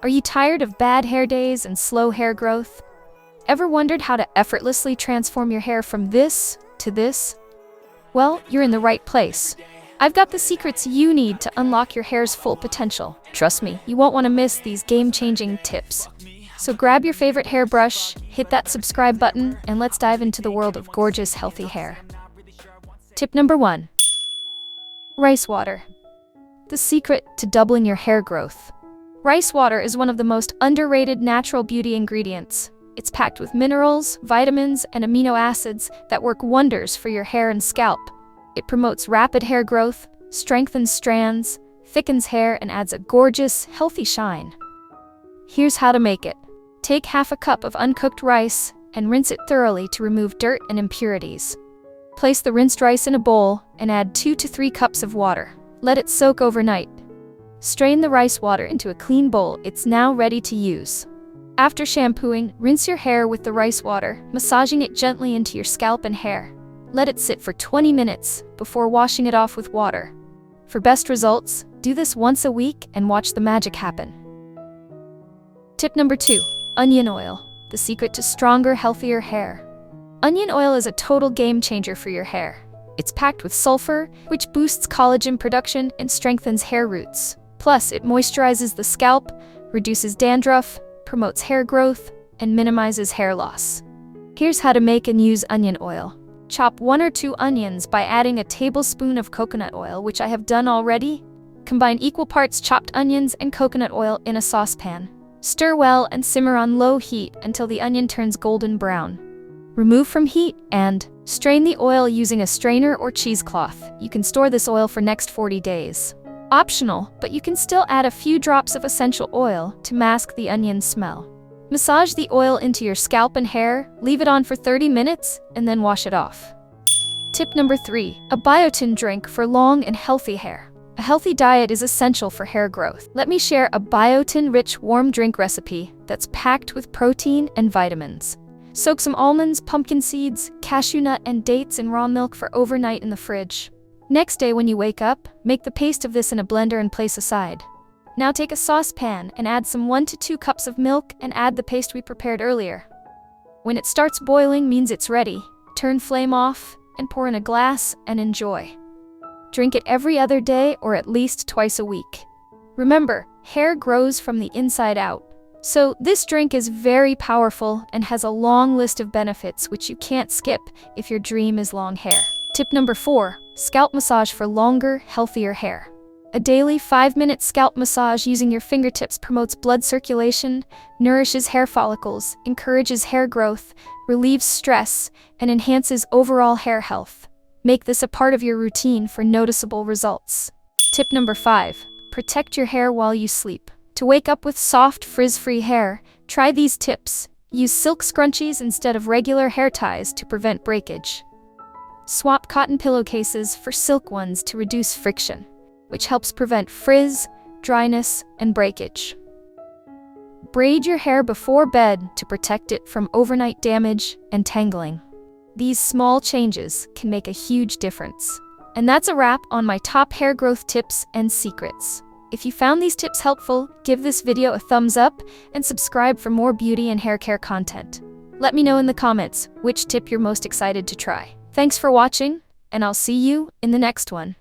Are you tired of bad hair days and slow hair growth? Ever wondered how to effortlessly transform your hair from this to this? Well, you're in the right place. I've got the secrets you need to unlock your hair's full potential. Trust me, you won't want to miss these game-changing tips. So grab your favorite hairbrush, hit that subscribe button, and let's dive into the world of gorgeous, healthy hair. Tip number 1. Rice water. The secret to doubling your hair growth. Rice water is one of the most underrated natural beauty ingredients. It's packed with minerals, vitamins, and amino acids that work wonders for your hair and scalp. It promotes rapid hair growth, strengthens strands, thickens hair, and adds a gorgeous, healthy shine. Here's how to make it. Take half a cup of uncooked rice and rinse it thoroughly to remove dirt and impurities. Place the rinsed rice in a bowl and add 2 to 3 cups of water. Let it soak overnight. Strain the rice water into a clean bowl. It's now ready to use. After shampooing, rinse your hair with the rice water, massaging it gently into your scalp and hair. Let it sit for 20 minutes before washing it off with water. For best results, do this once a week and watch the magic happen. Tip number 2. Onion oil. The secret to stronger, healthier hair. Onion oil is a total game changer for your hair. It's packed with sulfur, which boosts collagen production and strengthens hair roots. Plus, it moisturizes the scalp, reduces dandruff, promotes hair growth, and minimizes hair loss. Here's how to make and use onion oil. Chop 1 or 2 onions by adding a tablespoon of coconut oil, which I have done already. Combine equal parts chopped onions and coconut oil in a saucepan. Stir well and simmer on low heat until the onion turns golden brown. Remove from heat and strain the oil using a strainer or cheesecloth. You can store this oil for next 40 days. Optional, but you can still add a few drops of essential oil to mask the onion smell. Massage the oil into your scalp and hair, leave it on for 30 minutes, and then wash it off. Tip number 3. A biotin drink for long and healthy hair. A healthy diet is essential for hair growth. Let me share a biotin-rich warm drink recipe that's packed with protein and vitamins. Soak some almonds, pumpkin seeds, cashew nut, and dates in raw milk for overnight in the fridge. Next day when you wake up, make the paste of this in a blender and place aside. Now take a saucepan and add some 1 to 2 cups of milk and add the paste we prepared earlier. When it starts boiling means it's ready. Turn flame off and pour in a glass and enjoy. Drink it every other day or at least twice a week. Remember, hair grows from the inside out. So this drink is very powerful and has a long list of benefits which you can't skip if your dream is long hair. Tip number 4. Scalp massage for longer, healthier hair. A daily 5-minute scalp massage using your fingertips promotes blood circulation, nourishes hair follicles, encourages hair growth, relieves stress, and enhances overall hair health. Make this a part of your routine for noticeable results. Tip number 5. Protect your hair while you sleep. To wake up with soft, frizz-free hair, try these tips. Use silk scrunchies instead of regular hair ties to prevent breakage. Swap cotton pillowcases for silk ones to reduce friction, which helps prevent frizz, dryness, and breakage. Braid your hair before bed to protect it from overnight damage and tangling. These small changes can make a huge difference. And that's a wrap on my top hair growth tips and secrets. If you found these tips helpful, give this video a thumbs up and subscribe for more beauty and hair care content. Let me know in the comments which tip you're most excited to try. Thanks for watching, and I'll see you in the next one.